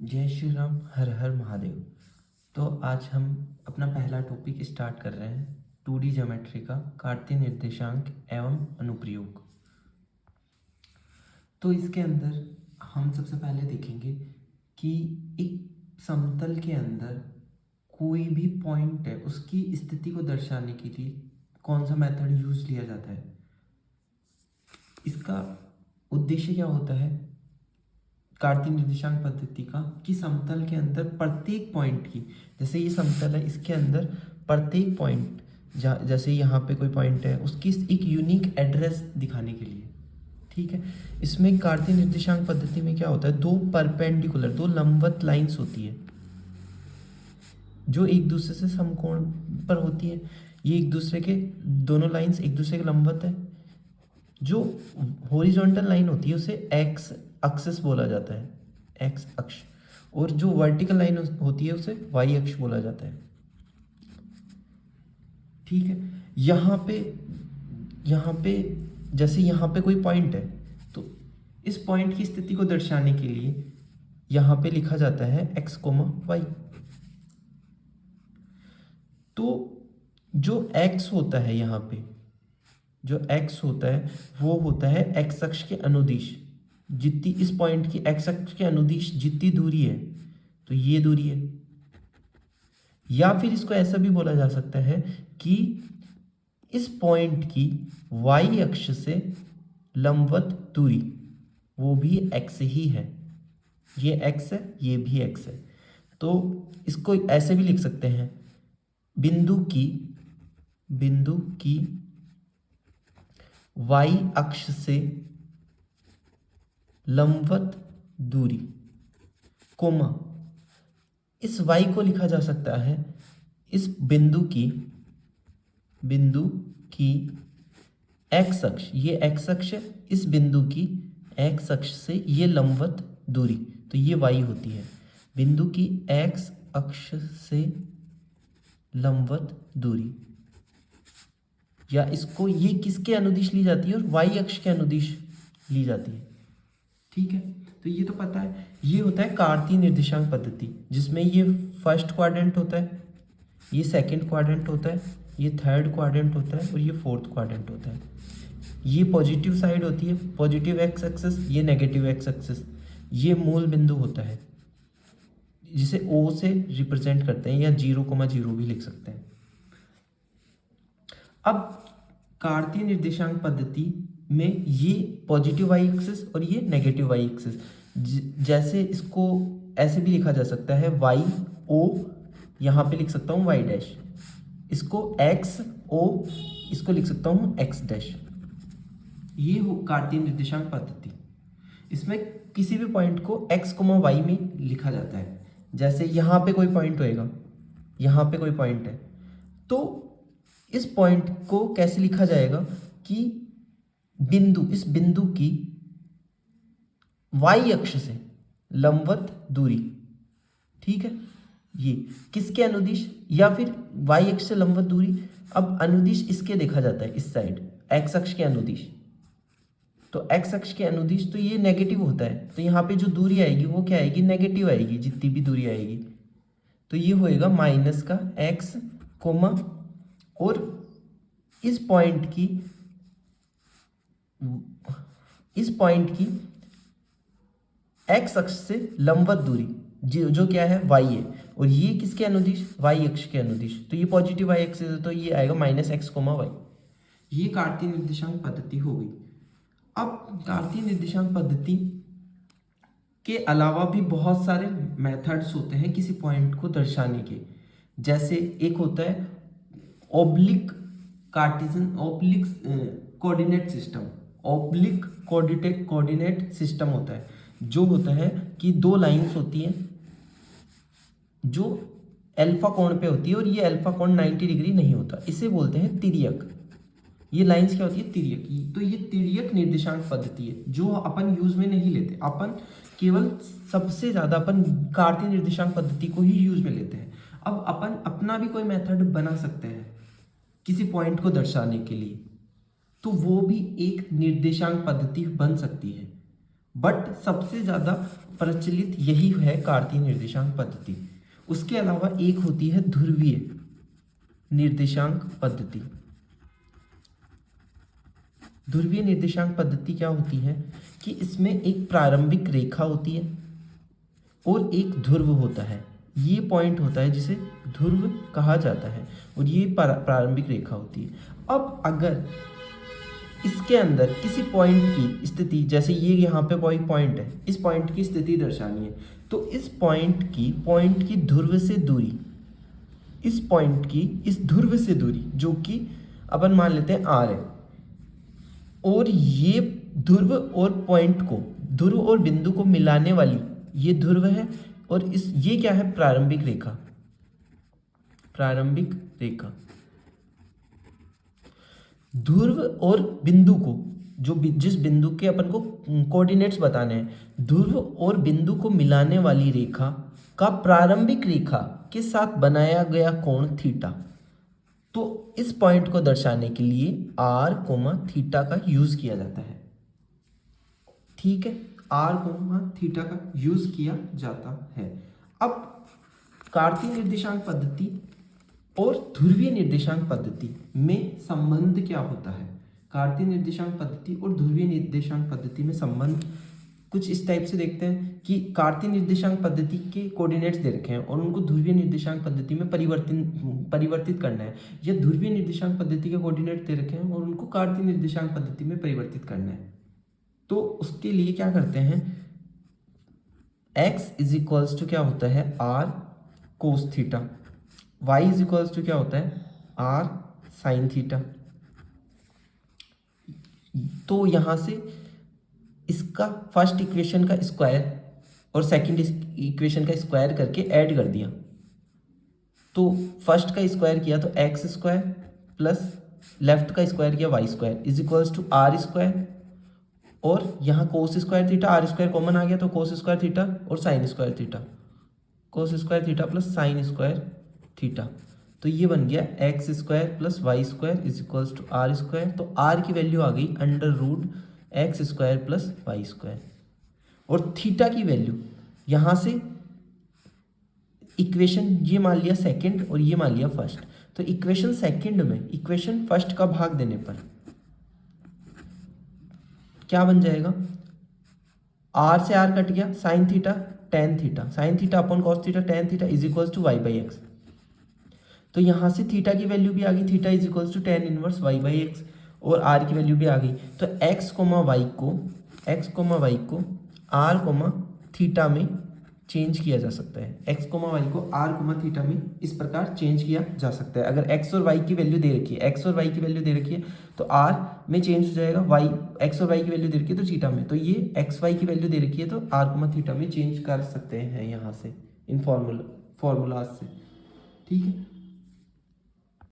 जय श्री राम, हर हर महादेव। तो आज हम अपना पहला टॉपिक स्टार्ट कर रहे हैं 2D ज्योमेट्री का कार्तीय निर्देशांक एवं अनुप्रयोग। तो इसके अंदर हम सबसे पहले देखेंगे कि एक समतल के अंदर कोई भी पॉइंट है उसकी स्थिति को दर्शाने के लिए कौन सा मेथड यूज लिया जाता है। इसका उद्देश्य क्या होता है कार्तीय निर्देशांक पद्धति का कि समतल के अंदर प्रत्येक पॉइंट की, जैसे ये समतल है इसके अंदर प्रत्येक पॉइंट जैसे यहाँ पे कोई पॉइंट है उसकी एक यूनिक एड्रेस दिखाने के लिए, ठीक है। इसमें कार्तीय निर्देशांक पद्धति में क्या होता है, दो परपेंडिकुलर, दो लंबवत लाइंस होती है जो एक दूसरे से समकोण पर होती है। ये एक दूसरे के दोनों लाइंस एक दूसरे के लंबवत है। जो हॉरिजॉन्टल लाइन होती है उसे एक्स एक्सिस बोला जाता है, एक्स अक्ष, और जो वर्टिकल लाइन होती है उसे वाई अक्ष बोला जाता है, ठीक है। यहाँ पे जैसे यहाँ पे कोई पॉइंट है तो इस पॉइंट की स्थिति को दर्शाने के लिए यहाँ पे लिखा जाता है एक्स कोमा वाई। तो जो एक्स होता है यहाँ पे, जो x होता है वो होता है x अक्ष के अनुदिश। जितनी इस पॉइंट की x अक्ष के अनुदिश जितनी दूरी है तो ये दूरी है। या फिर इसको ऐसा भी बोला जा सकता है कि इस पॉइंट की y अक्ष से लंबवत दूरी वो भी x ही है। ये x है, ये भी x है। तो इसको ऐसे भी लिख सकते हैं, बिंदु की y अक्ष से लंबवत दूरी कोमा, इस y को लिखा जा सकता है इस बिंदु की x अक्ष, ये x अक्ष है, इस बिंदु की x अक्ष से ये लंबवत दूरी तो ये y होती है। बिंदु की x अक्ष से लंबवत दूरी, या इसको ये किसके अनुदिश ली जाती है और y अक्ष के अनुदिश ली जाती है, ठीक है। तो ये तो पता है। ये होता है कार्तीय निर्देशांक पद्धति जिसमें ये फर्स्ट क्वाड्रेंट होता है, ये सेकंड क्वाड्रेंट होता है, ये थर्ड क्वाड्रेंट होता है और ये फोर्थ क्वाड्रेंट होता है। ये पॉजिटिव साइड होती है, पॉजिटिव एक्स एक्सिस, ये नेगेटिव एक्स एक्सिस। ये मूल बिंदु होता है जिसे O से रिप्रेजेंट करते हैं, या 0,0 भी लिख सकते हैं। अब कार्तीय निर्देशांक पद्धति में ये पॉजिटिव वाई एक्सिस और ये नेगेटिव वाई एक्सिस, जैसे इसको ऐसे भी लिखा जा सकता है वाई ओ, यहाँ पे लिख सकता हूँ वाई डैश, इसको एक्स ओ, इसको लिख सकता हूँ एक्स डैश। ये हो कार्तीय निर्देशांक पद्धति। इसमें किसी भी पॉइंट को एक्स कोमा वाई में लिखा जाता है। जैसे यहाँ पे कोई पॉइंट होएगा, यहाँ पे कोई पॉइंट है, तो इस पॉइंट को कैसे लिखा जाएगा कि इस बिंदु की y अक्ष से लंबवत दूरी, ठीक है। ये किसके अनुदिश, या फिर y अक्ष से लंबवत दूरी। अब अनुदिश इसके देखा जाता है, इस साइड x अक्ष के अनुदिश। तो x अक्ष के अनुदिश तो ये नेगेटिव होता है, तो यहाँ पे जो दूरी आएगी वो क्या आएगी, नेगेटिव आएगी, जितनी भी दूरी आएगी। तो ये होएगा माइनस का x कोमा, और इस पॉइंट की x अक्ष से लंबवत दूरी जो क्या है y है, और ये किसके अनुदिश, y अक्ष के अनुदिश। तो ये पॉजिटिव y एक्सिस है तो ये आएगा माइनस एक्स कोमा वाई। ये कार्तीय निर्देशांक पद्धति हो गई। अब कार्तीय निर्देशांक पद्धति के अलावा भी बहुत सारे मेथड्स होते हैं किसी पॉइंट को दर्शाने के। जैसे एक होता है ऑब्लिक कोऑर्डिनेट सिस्टम होता है, जो होता है कि दो लाइंस होती हैं जो अल्फा कोण पे होती है, और ये अल्फा कोण 90 डिग्री नहीं होता, इसे बोलते हैं तिर्यक। ये लाइंस क्या होती है, तिर्यक। तो ये तिर्यक निर्देशांक पद्धति है जो अपन यूज में नहीं लेते। अपन केवल सबसे ज्यादा अपन कार्तीय निर्देशांक पद्धति को ही यूज में लेते हैं। अब अपन अपना भी कोई मेथड बना सकते हैं किसी पॉइंट को दर्शाने के लिए, तो वो भी एक निर्देशांक पद्धति बन सकती है। बट सबसे ज़्यादा प्रचलित यही है कार्तीय निर्देशांक पद्धति। उसके अलावा एक होती है ध्रुवीय निर्देशांक पद्धति। ध्रुवीय निर्देशांक पद्धति क्या होती है कि इसमें एक प्रारंभिक रेखा होती है और एक ध्रुव होता है। ये पॉइंट होता है जिसे ध्रुव कहा जाता है और ये प्रारंभिक रेखा होती है। अब अगर इसके अंदर किसी पॉइंट की स्थिति, जैसे ये यहाँ पे कोई पॉइंट है, इस पॉइंट की स्थिति दर्शानी है, तो इस पॉइंट की ध्रुव से दूरी, इस पॉइंट की इस ध्रुव से दूरी जो कि अपन मान लेते हैं r है, और ये ध्रुव और पॉइंट को, ध्रुव और बिंदु को मिलाने वाली ये ध्रुव है, और ये क्या है, प्रारंभिक रेखा। प्रारंभिक रेखा ध्रुव और बिंदु को, जिस बिंदु के अपन को कोऑर्डिनेट्स बताने हैं, ध्रुव और बिंदु को मिलाने वाली रेखा का प्रारंभिक रेखा के साथ बनाया गया कोण थीटा। तो इस पॉइंट को दर्शाने के लिए r, थीटा का यूज किया जाता है। ठीक है, r, थीटा का यूज किया जाता है। अब कार्तीय निर्देशांक पद्धति और ध्रुवीय निर्देशांक पद्धति में संबंध क्या होता है? कार्तीय निर्देशांक पद्धति और ध्रुवीय निर्देशांक पद्धति में संबंध कुछ इस टाइप से देखते हैं कि कार्तीय निर्देशांक पद्धति के कोऑर्डिनेट्स दे रखे हैं और उनको ध्रुवीय निर्देशांक पद्धति में परिवर्तित करना है, या ध्रुवीय निर्देशांक पद्धति के कोऑर्डिनेट दे रखे हैं और उनको कार्तीय निर्देशांक पद्धति में परिवर्तित करना है। तो उसके लिए क्या करते हैं, x इज इक्वल्स टू क्या होता है, r cos theta, y is equals to क्या होता है, r साइन थीटा। तो यहां से इसका फर्स्ट इक्वेशन का स्क्वायर और सेकंड इक्वेशन का स्क्वायर करके ऐड कर दिया, तो फर्स्ट का स्क्वायर किया तो एक्स स्क्वायर प्लस लेफ्ट का स्क्वायर किया y square is equals to r square, और यहाँ cos square theta, r square common आ गया तो कोस स्क्वायर थीटा और sine square theta, cos square theta plus sine square theta. तो ये बन गया x square plus y square is equals to r square. तो आर की वैल्यू आ गई under root x square plus y square, और थीटा की वैल्यू यहाँ से इक्वेशन ये मान लिया सेकंड और ये मान लिया फर्स्ट, तो इक्वेशन सेकंड में इक्वेशन फर्स्ट का भाग देने पर क्या बन जाएगा, आर से आर कट गया, sine theta tan theta, sine theta upon cos theta tan theta is equals to y by x. तो यहाँ से थीटा की वैल्यू भी आ गई, theta is equals to tan inverse y by x, और आर की वैल्यू भी आ गई। तो एक्स कोमा वाई को आर कोमा थीटा में चेंज किया जा सकता है, एक्स कोमा वाई को आर कोमा थीटा में इस प्रकार चेंज किया जा सकता है। अगर एक्स और वाई की वैल्यू दे रखी है, एक्स और वाई की वैल्यू दे रखी है तो आर में चेंज हो जाएगा, वाई एक्स और वाई की वैल्यू दे रखी है तो थीटा में, तो ये एक्स वाई की वैल्यू दे रखी है तो आर कोमा थीटा में चेंज कर सकते हैं यहाँ से इन फॉर्मूलाज से। ठीक है।